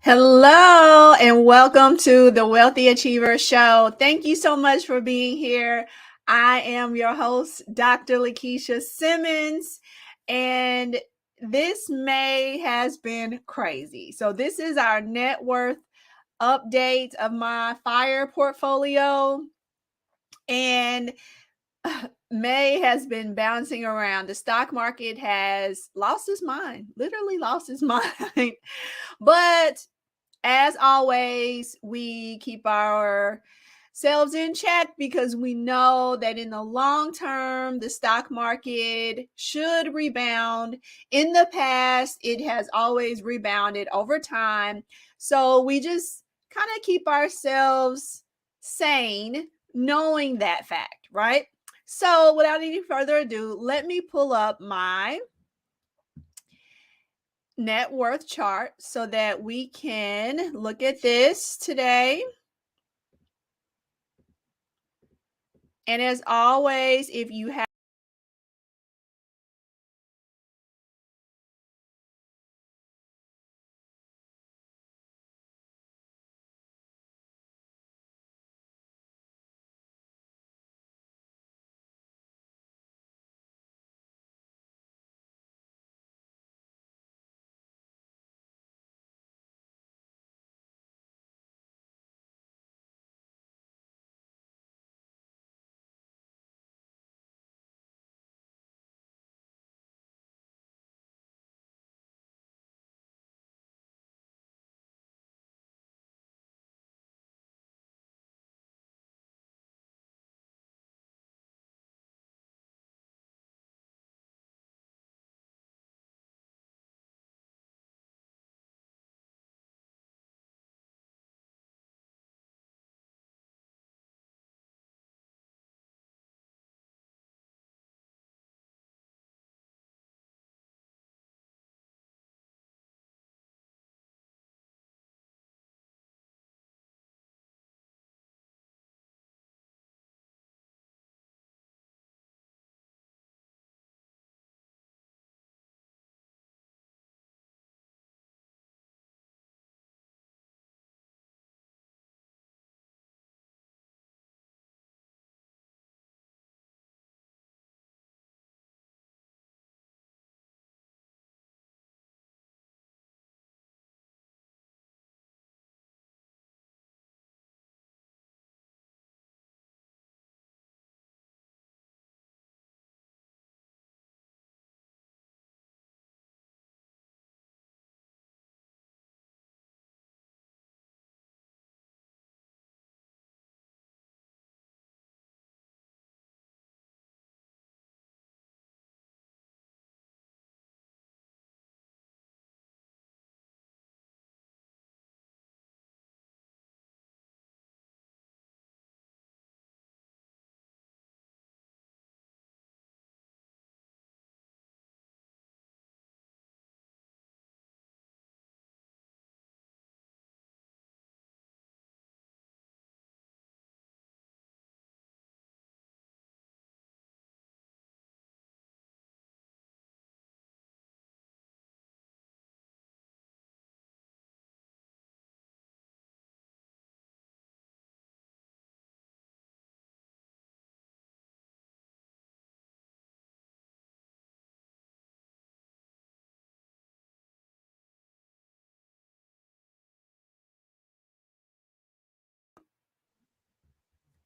Hello and welcome to the Wealthy Achiever Show. Thank you so much for being here. I am your host, Dr. Lakisha Simmons, and this May has been crazy. So this is our net worth update of my FIRE portfolio, and May has been bouncing around. The stock market has lost its mind, literally lost its mind. But as always, we keep ourselves in check because we know that in the long term, the stock market should rebound. In the past, it has always rebounded over time. So we just kind of keep ourselves sane, knowing that fact, right? So without any further ado, let me pull up my net worth chart so that we can look at this today. And as always, if you have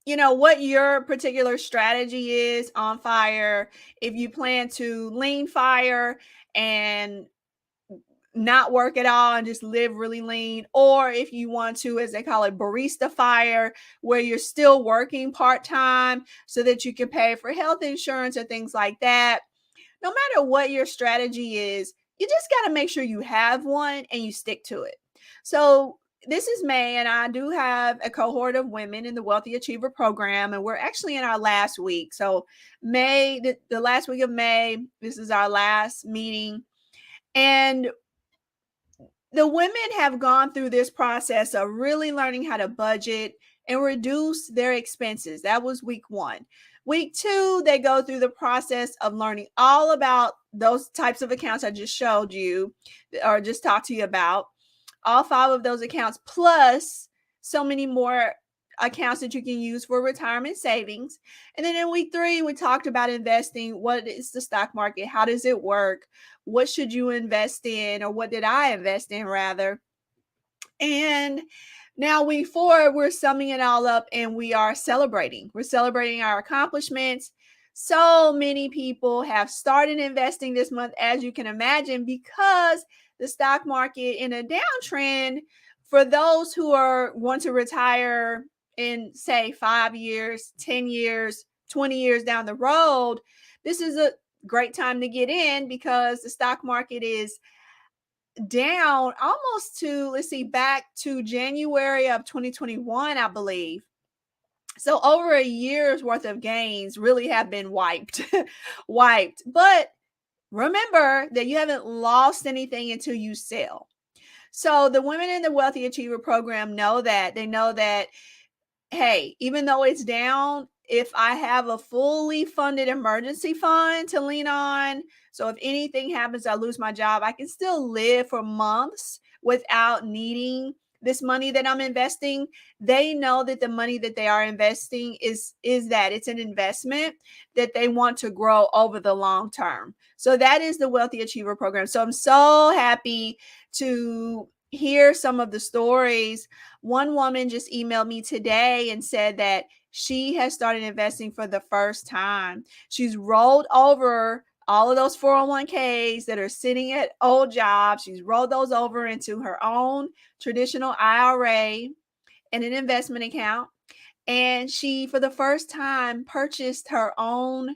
what your particular strategy is on FIRE, if you plan to lean FIRE and not work at all and just live really lean, or if you want to, as they call it, barista FIRE, where you're still working part-time so that you can pay for health insurance or things like that. No matter what your strategy is, you just got to make sure you have one and you stick to it. So this is May, and I do have a cohort of women in the Wealthy Achiever program, and we're actually in our last week. So May, the last week of May, this is our last meeting. And the women have gone through this process of really learning how to budget and reduce their expenses. That was week 1. Week 2, they go through the process of learning all about those types of accounts I just showed you or just talked to you about. all 5 of those accounts, plus so many more accounts that you can use for retirement savings. And then in week 3, we talked about investing. What is the stock market? How does it work? What should you invest in? Or what did I invest in, rather? And now week 4, we're summing it all up and we are celebrating. We're celebrating our accomplishments. So many people have started investing this month, as you can imagine, because the stock market in a downtrend, for those who are want to retire in, say, 5 years, 10 years, 20 years down the road, this is a great time to get in because the stock market is down almost to, let's see, back to January of 2021, I believe. So over a year's worth of gains really have been wiped. Wiped. But remember that you haven't lost anything until you sell. So the women in the Wealthy Achiever program know that. They know that, hey, even though it's down, if I have a fully funded emergency fund to lean on, so if anything happens, I lose my job, I can still live for months without needing this money that I'm investing. They know that the money that they are investing is that it's an investment that they want to grow over the long term. So that is the Wealthy Achiever program. So I'm so happy to hear some of the stories. One woman just emailed me today and said that she has started investing for the first time. She's rolled over all of those 401ks that are sitting at old jobs. She's rolled those over into her own traditional IRA and an investment account. And she, for the first time, purchased her own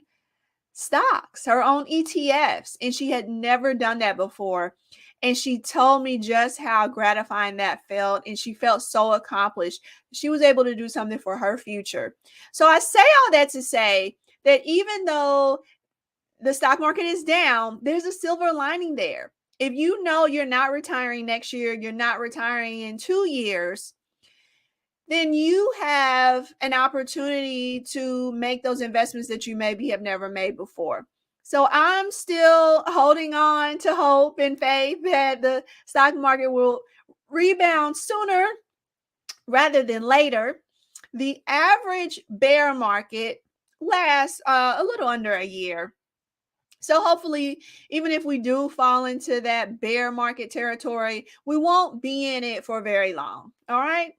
stocks, her own ETFs. And she had never done that before. And she told me just how gratifying that felt. And she felt so accomplished. She was able to do something for her future. So I say all that to say that even though the stock market is down, there's a silver lining there. If you know you're not retiring next year, you're not retiring in 2 years, then you have an opportunity to make those investments that you maybe have never made before. So I'm still holding on to hope and faith that the stock market will rebound sooner rather than later. The average bear market lasts a little under a year. So hopefully, even if we do fall into that bear market territory, we won't be in it for very long. All right.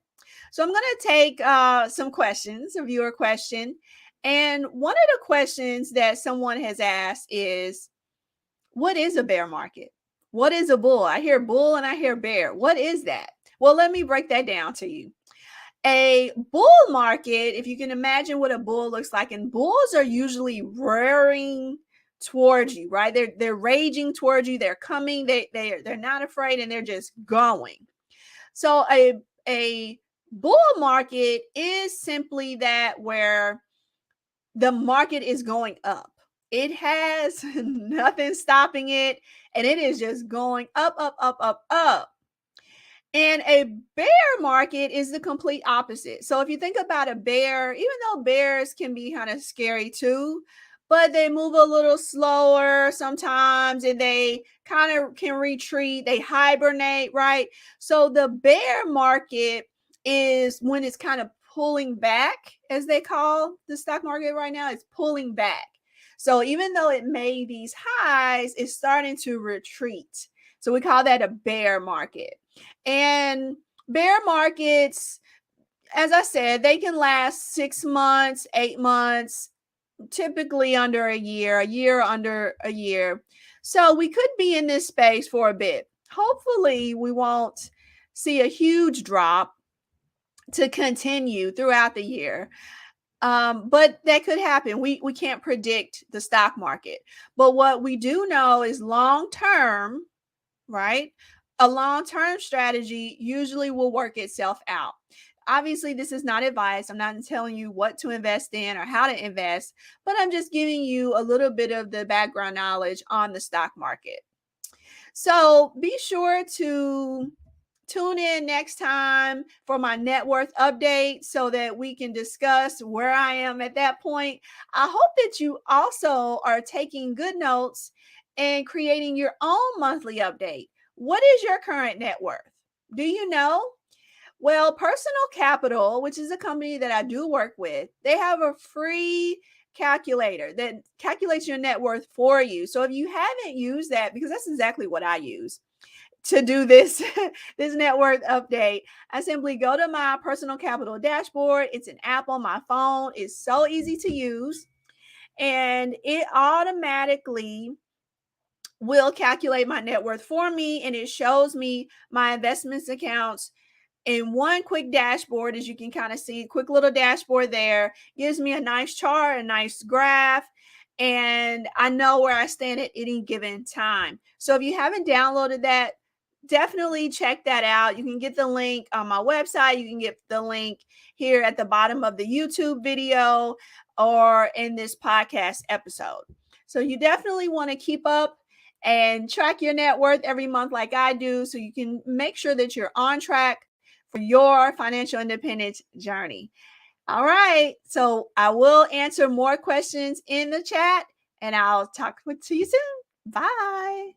So I'm going to take some questions, a viewer question. And one of the questions that someone has asked is, what is a bear market? What is a bull? I hear bull and I hear bear. What is that? Well, let me break that down to you. A bull market, if you can imagine what a bull looks like, and bulls are usually rearing towards you, right? They're raging towards you. They're coming. They're not afraid, and they're just going. So a bull market is simply that, where the market is going up. It has nothing stopping it, and it is just going up, up, up, up, up. And a bear market is the complete opposite. So if you think about a bear, even though bears can be kind of scary too, but they move a little slower sometimes and they kind of can retreat, they hibernate, right? So the bear market is when it's kind of pulling back, as they call the stock market right now, it's pulling back. So even though it made these highs, it's starting to retreat. So we call that a bear market. And bear markets, as I said, they can last 6 months, 8 months, typically under a year under a year. So we could be in this space for a bit. Hopefully, we won't see a huge drop to continue throughout the year. But that could happen. We can't predict the stock market. But what we do know is long term, right? A long-term strategy usually will work itself out. Obviously, this is not advice. I'm not telling you what to invest in or how to invest, but I'm just giving you a little bit of the background knowledge on the stock market. So be sure to tune in next time for my net worth update so that we can discuss where I am at that point. I hope that you also are taking good notes and creating your own monthly update. What is your current net worth? Do you know? Well, Personal Capital, which is a company that I do work with, they have a free calculator that calculates your net worth for you. So if you haven't used that, because that's exactly what I use to do this this net worth update, I simply go to my Personal Capital dashboard. It's an app on my phone. It's so easy to use, and it automatically will calculate my net worth for me, and it shows me my investments accounts in one quick dashboard. As you can kind of see, quick little dashboard there gives me a nice chart, a nice graph, and I know where I stand at any given time. So if you haven't downloaded that, definitely check that out. You can get the link on my website. You can get the link here at the bottom of the YouTube video or in this podcast episode. So you definitely want to keep up and track your net worth every month like I do, so you can make sure that you're on track for your financial independence journey. All right. So I will answer more questions in the chat, and I'll talk to you soon. Bye.